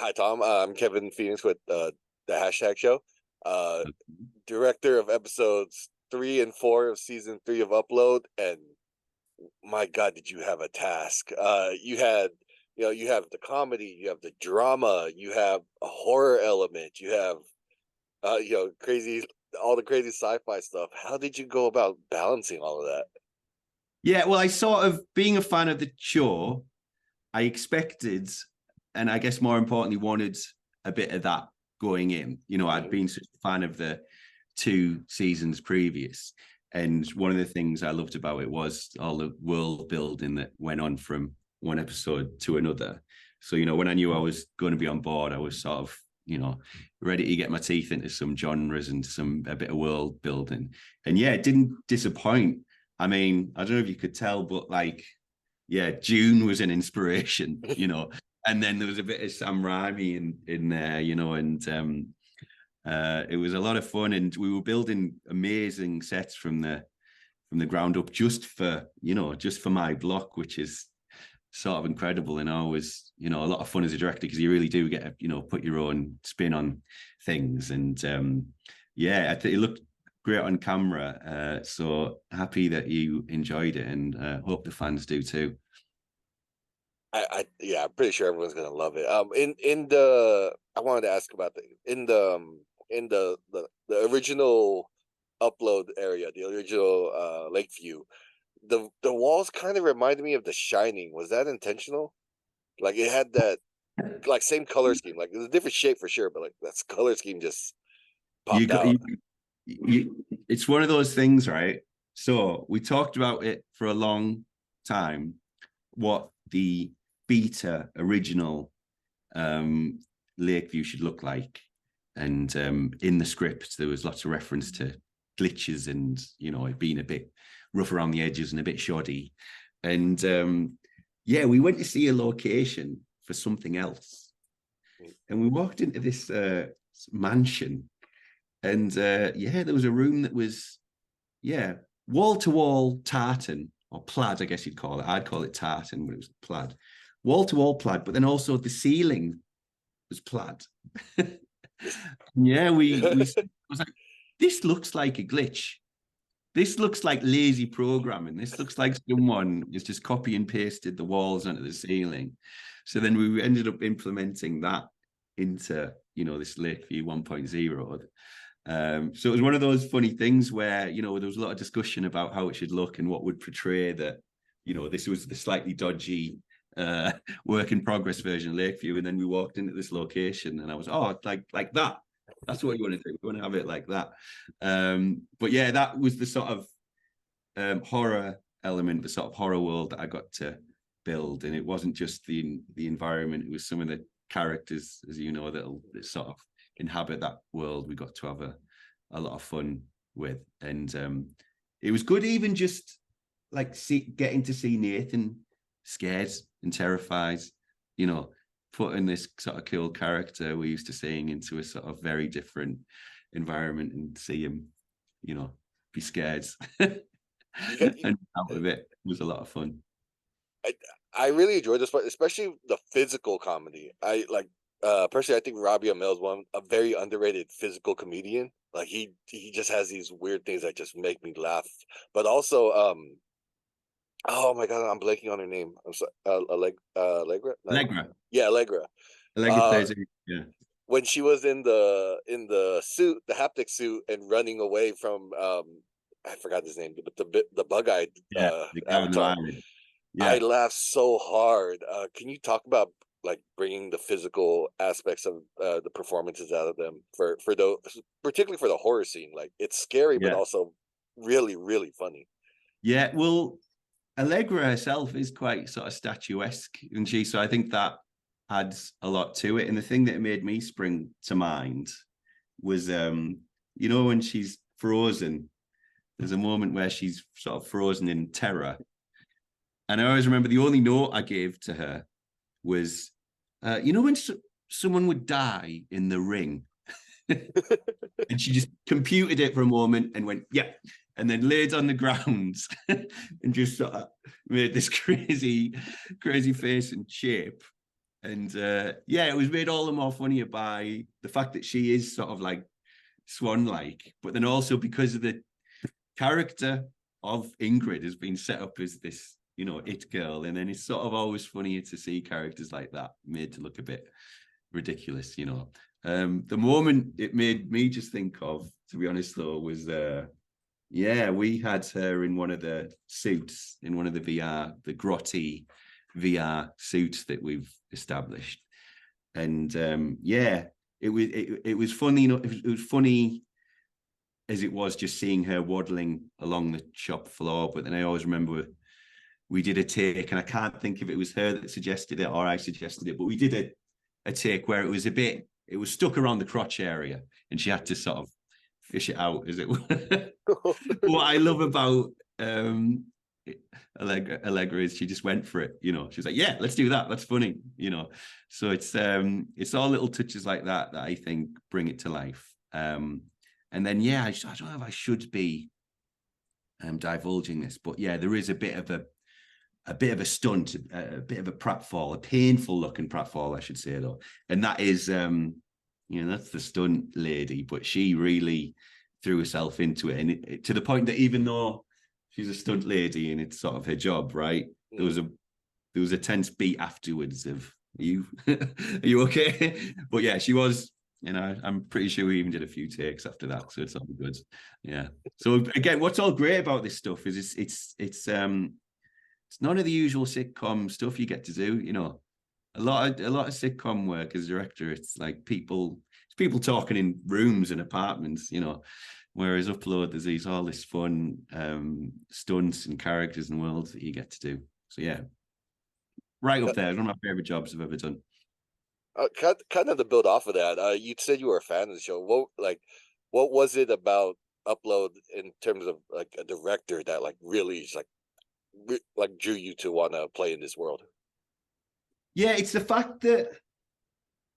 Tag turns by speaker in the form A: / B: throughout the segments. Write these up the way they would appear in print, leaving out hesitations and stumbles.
A: Hi, Tom. I'm Kevin Phoenix with the Hashtag Show, uh, director of episodes 3 and 4 of season 3 of Upload. And my God, did you have a task? You have the comedy, you have the drama, you have a horror element, you have, crazy, all the crazy sci-fi stuff. How did you go about balancing all of that?
B: Yeah, well, I sort of, being a fan of the show, I expected, and I guess more importantly, wanted a bit of that going in. I'd been such a fan of the 2 seasons previous. And one of the things I loved about it was all the world building that went on from one episode to another. So, when I knew I was going to be on board, I was sort of, ready to get my teeth into some genres and a bit of world building. And yeah, it didn't disappoint. I mean, I don't know if you could tell, but yeah, June was an inspiration, and then there was a bit of Sam Raimi in there, and it was a lot of fun, and we were building amazing sets from the ground up just for my block, which is sort of incredible, and always a lot of fun as a director because you really do get to put your own spin on things, and yeah, I think it looked great on camera. So happy that you enjoyed it, and hope the fans do too.
A: Yeah, I'm pretty sure everyone's gonna love it. In the I wanted to ask about the original Upload area, the original Lakeview. The walls kind of reminded me of The Shining. Was that intentional? Like it had that like same color scheme. Like it was a different shape for sure, but like that color scheme just
B: You
A: popped
B: got
A: out.
B: it's one of those things, right? So we talked about it for a long time, what the beta original Lakeview should look like. And in the script, there was lots of reference to glitches and, it being a bit rough around the edges and a bit shoddy. And yeah, we went to see a location for something else. And we walked into this mansion. And yeah, there was a room that was, yeah, wall-to-wall tartan, or plaid, I guess you'd call it. I'd call it tartan, but it was plaid. Wall-to-wall plaid, but then also the ceiling was plaid. Yeah, we I was like, this looks like a glitch. This looks like lazy programming. This looks like someone has just copy and pasted the walls onto the ceiling. So then we ended up implementing that into, this Lakeview 1.0. So it was one of those funny things where, there was a lot of discussion about how it should look and what would portray that, this was the slightly dodgy work in progress version of Lakeview. And then we walked into this location and I was, like that. That's what you want to do. We want to have it like that. But yeah, that was the sort of horror element, the sort of horror world that I got to build. And it wasn't just the environment, it was some of the characters, as you know, that sort of inhabit that world. We got to have a lot of fun with. And it was good even just like getting to see Nathan scared and terrified, putting this sort of cool character we're used to seeing into a sort of very different environment and see him, be scared and out of it was a lot of fun.
A: I really enjoyed this part, especially the physical comedy. I like personally I think Robbie Amell is a very underrated physical comedian. Like he just has these weird things that just make me laugh. But also oh my God, I'm blanking on her name. I'm sorry, Allegra? No.
B: Allegra.
A: Yeah, Allegra.
B: Allegra
A: Uh
B: plays it, yeah.
A: when she was in the suit, the haptic suit, and running away from I forgot his name, but the bug-eyed
B: Yeah, the guy on the
A: avatar.
B: island.
A: I
B: Yeah.
A: laughed so hard. Can you talk about like bringing the physical aspects of the performances out of them for those, particularly for the horror scene? Like it's scary, but
B: Yeah.
A: also really really funny.
B: Yeah. Well, Allegra herself is quite sort of statuesque, and so I think that adds a lot to it. And the thing that made me spring to mind was, when she's frozen, there's a moment where she's sort of frozen in terror. And I always remember the only note I gave to her was, when someone would die in The Ring, and she just computed it for a moment and went, yeah, and then laid on the ground and just sort of made this crazy face and shape. And yeah, it was made all the more funnier by the fact that she is sort of like Swan-like, but then also because of the character of Ingrid has been set up as this, you know, it girl, and then it's sort of always funnier to see characters like that made to look a bit ridiculous, you know. The moment it made me just think of, to be honest though, was yeah, we had her in one of the suits in one of the the grotty VR suits that we've established, and yeah, it was funny. It was funny as it was just seeing her waddling along the shop floor. But then I always remember we did a take, and I can't think if it was her that suggested it or I suggested it, but we did a take where it was it was stuck around the crotch area, and she had to sort of fish it out, as it were. What I love about Allegra is she just went for it, you know. She's like, yeah, let's do that. That's funny, you know. So it's all little touches like that that I think bring it to life. And then yeah, I don't know if I should be divulging this, but yeah, there is a bit of a stunt, a bit of a pratfall, a painful looking pratfall, I should say though, and that is you know, that's the stunt lady, but she really threw herself into it, and to the point that even though she's a stunt lady and it's sort of her job, right? There was a tense beat afterwards of, are you okay? But yeah, she was, you know, I'm pretty sure we even did a few takes after that, so it's all good. Yeah. So again, what's all great about this stuff is it's none of the usual sitcom stuff you get to do, you know. A lot of sitcom work as a director, it's like people talking in rooms and apartments, you know. Whereas Upload, there's all this fun stunts and characters and worlds that you get to do. So yeah, right up there. One of my favorite jobs I've ever done.
A: Kind of to build off of that, you said you were a fan of the show. What was it about Upload in terms of like a director that like really like drew you to want to play in this world?
B: Yeah, it's the fact that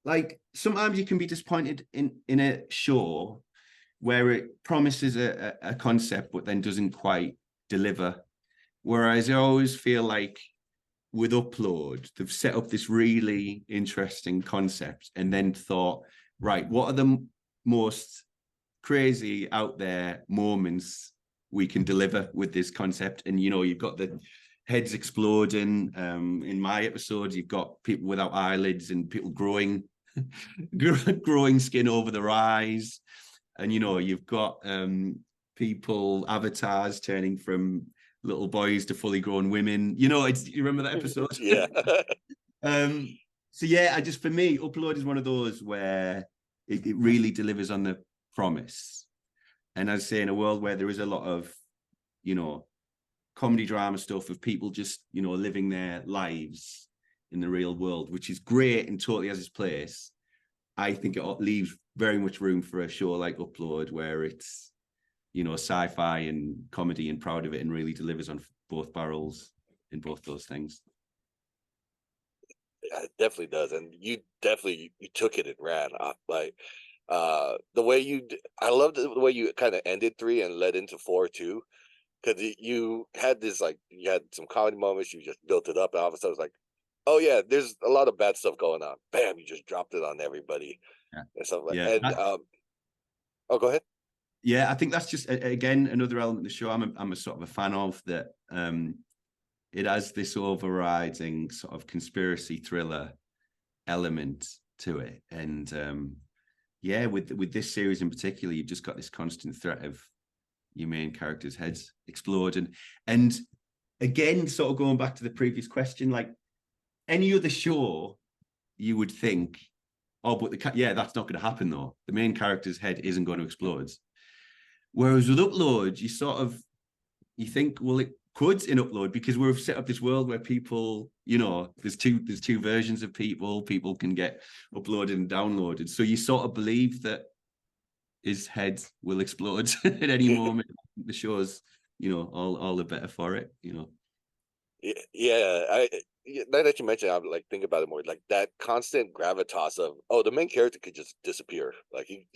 B: like sometimes you can be disappointed in a show where it promises a concept but then doesn't quite deliver. Whereas I always feel like with Upload, they've set up this really interesting concept and then thought, right, what are the most crazy out there moments we can deliver with this concept? And you know, you've got the heads exploding. In my episodes, you've got people without eyelids and people growing skin over their eyes. And you know, you've got people, avatars turning from little boys to fully grown women. You know, you remember that episode?
A: Yeah.
B: So yeah, for me, Upload is one of those where it really delivers on the promise. And as I say, in a world where there is a lot of, you know, comedy drama stuff of people just, you know, living their lives in the real world, which is great and totally has its place, I think it leaves very much room for a show like Upload where it's, you know, sci-fi and comedy and proud of it and really delivers on both barrels in both those things.
A: Yeah, it definitely does, and you took it and ran. Like the way I loved the way you kind of ended 3 and led into 4 too, because you had this like you had some comedy moments. You just built it up, and all of a sudden it's like, oh yeah, there's a lot of bad stuff going on. Bam, you just dropped it on everybody and stuff like.
B: Yeah.
A: And oh, go ahead.
B: Yeah, I think that's just again another element of the show. I'm a sort of a fan of that. It has this overriding sort of conspiracy thriller element to it, and yeah, with this series in particular, you've just got this constant threat of your main character's heads exploding. And again, sort of going back to the previous question, like any other show, you would think, oh, but that's not going to happen though. The main character's head isn't going to explode. Whereas with Upload, you think, well, it could in Upload because we've set up this world where people, you know, there's two versions of people can get uploaded and downloaded. So you sort of believe that his head will explode at any moment. The show's, you know, all the better for it, you know.
A: Yeah, now that you mentioned, I'm like think about it more. Like that constant gravitas of, oh, the main character could just disappear. Like he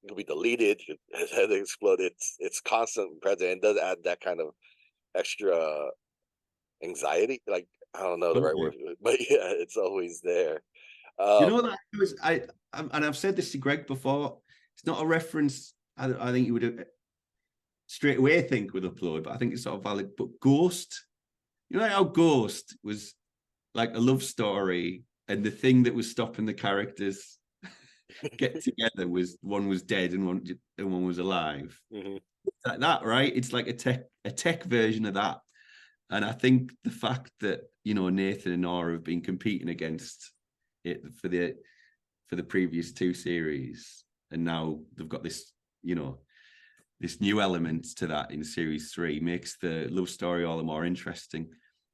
A: could be deleted. His head exploded. It's constant present and does add that kind of extra anxiety. Like I don't know the right
B: Okay.
A: word, but yeah, it's always there.
B: You
A: Um,
B: know that was and I've said this to Greg before. It's not a reference. I think you would have straight away think with Upload, but I think it's sort of valid. But Ghost, you know how Ghost was like a love story, and the thing that was stopping the characters get together was one was dead and one was alive.
A: mhm.
B: Like that, right? It's like a tech version of that. And I think the fact that Nathan and Nora have been competing against it for the previous two series, and now they've got this this new element to that in series 3 makes the love story all the more interesting.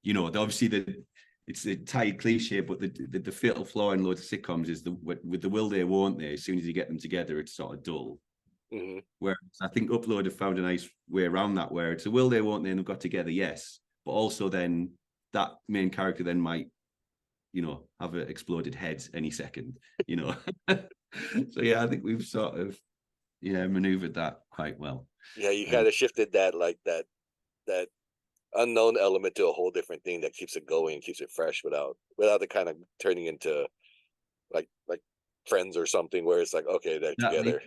B: Obviously it's a tired cliche, but the fatal flaw in loads of sitcoms is with the will they won't they. As soon as you get them together, it's sort of dull.
A: Mm-hmm.
B: Whereas I think Upload have found a nice way around that, where it's a will they won't they and they've got together, yes, but also then that main character then might have an exploded head any second. So yeah, I think we've sort of maneuvered that quite well.
A: Yeah, you kind of shifted that unknown element to a whole different thing that keeps it going, keeps it fresh without it kind of turning into like Friends or something where it's like, okay, they're
B: Exactly.
A: together.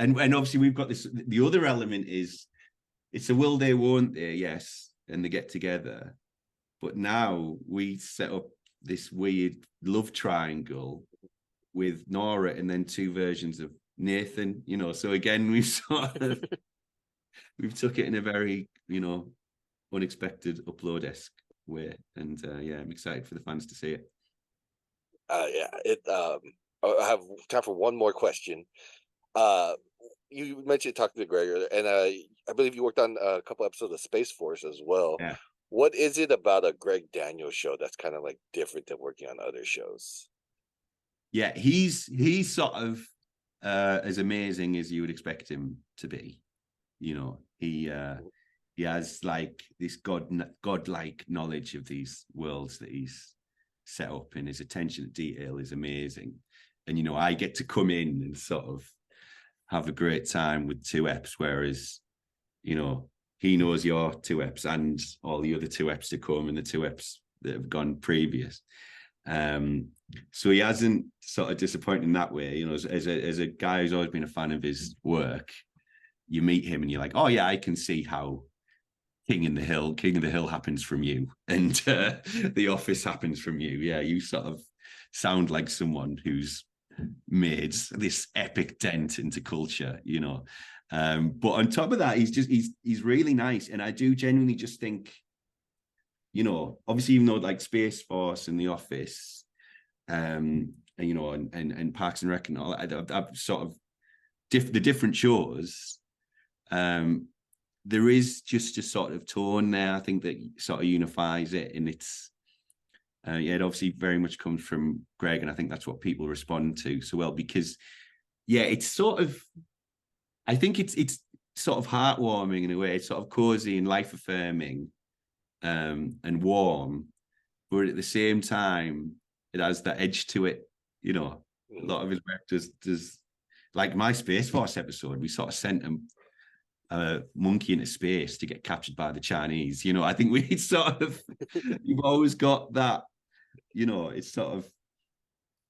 B: And obviously we've got this. The other element is it's a will they won't they, yes, and they get together. But now we set up this weird love triangle with Nora and then two versions of Nathan. So again we've took it in a very unexpected Upload-esque way, and yeah, I'm excited for the fans to see it.
A: Yeah, I have time for one more question. Uh, you mentioned talking to Gregor, and I believe you worked on a couple episodes of Space Force as well.
B: Yeah.
A: What is it about a Greg Daniels show that's kind of like different than working on other shows?
B: Yeah, he's sort of as amazing as you would expect him to be. He has like this godlike knowledge of these worlds that he's set up, and his attention to detail is amazing. And I get to come in and sort of have a great time with two eps, whereas he knows your two eps and all the other two eps to come and the two eps that have gone previous. So he hasn't sort of disappointed in that way. As a guy who's always been a fan of his work, you meet him and you're like, oh yeah, I can see how King of the Hill happens from you, and The Office happens from you. Yeah, you sort of sound like someone who's made this epic dent into culture, but on top of that, he's really nice, and I do genuinely just think, obviously, even though like Space Force and The Office, and Parks and Rec and all, I've sort of the different shows. There is just a sort of tone there, I think, that sort of unifies it, and it's it obviously very much comes from Greg, and I think that's what people respond to so well, because it's sort of, I think it's sort of heartwarming in a way. It's sort of cozy and life affirming, and warm, but at the same time it has that edge to it. A lot of his work does like my Space Force episode, we sort of sent him a monkey into space to get captured by the Chinese. I think we sort of you've always got that, it's sort of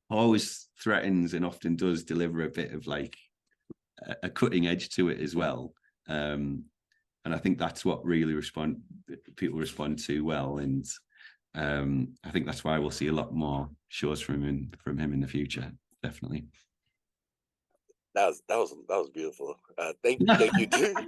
B: always threatens and often does deliver a bit of like a cutting edge to it as well. And I think that's what really people respond to well. And I think that's why we'll see a lot more shows from him in the future. Definitely.
A: That was beautiful. Thank you,